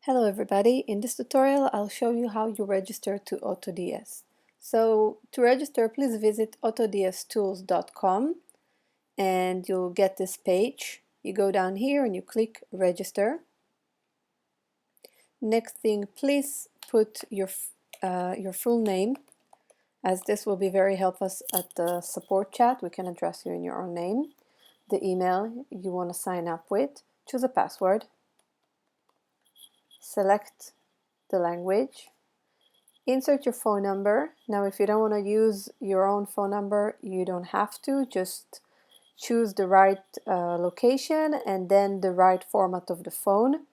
Hello everybody, in this tutorial I'll show you how you register to AutoDS. So to register, please visit AutoDsTools.com and you'll get this page. You go down here and you click register. Next thing, please put your full name, as this will be very helpful at the support chat. We can address you in your own name. The email you want to sign up with. Choose a password. Select the language. Insert your phone number. Now if you don't want to use your own phone number, you don't have to. Just choose the right location and then the right format of the phone.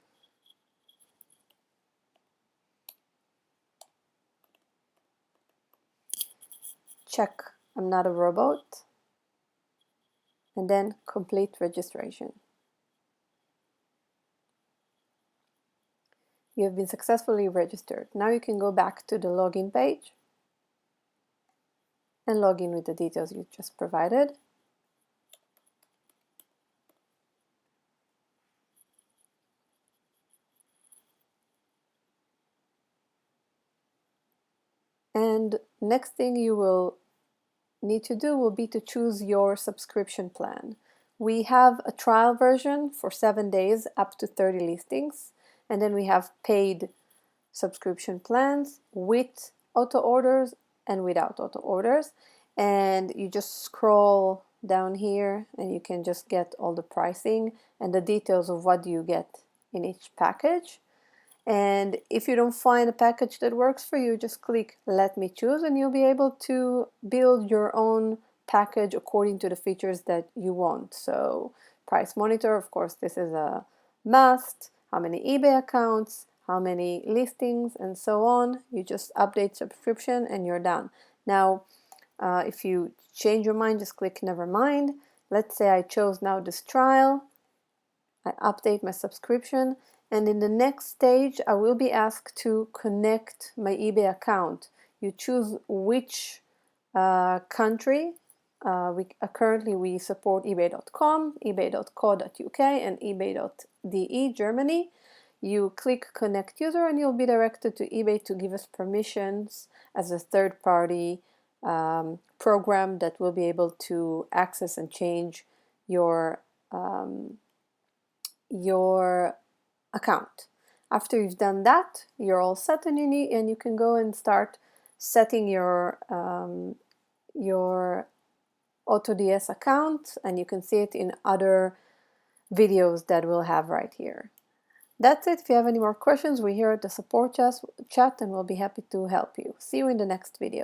Check I'm not a robot. And then complete registration. You have been successfully registered. Now you can go back to the login page and log in with the details you just provided. And next thing you will need to do will be to choose your subscription plan. We have a trial version for 7 days up to 30 listings, and then we have paid subscription plans with auto orders and without auto orders. And you just scroll down here and you can just get all the pricing and the details of what you get in each package. And if you don't find a package that works for you, just click Let Me Choose and you'll be able to build your own package according to the features that you want. So price monitor, of course, this is a must. How many eBay accounts, how many listings, and so on. You just update subscription and you're done. Now, if you change your mind, just click Never Mind. Let's say I chose now this trial. I update my subscription. And in the next stage, I will be asked to connect my eBay account. You choose which country. Currently, we support ebay.com, ebay.co.uk, and ebay.de, Germany. You click Connect User, and you'll be directed to eBay to give us permissions as a third-party program that will be able to access and change your account. After you've done that, you're all set, and you can go and start setting your AutoDS account, and you can see it in other videos that we'll have right here. That's it. If you have any more questions, we're here at the support chat and we'll be happy to help you. See you in the next video.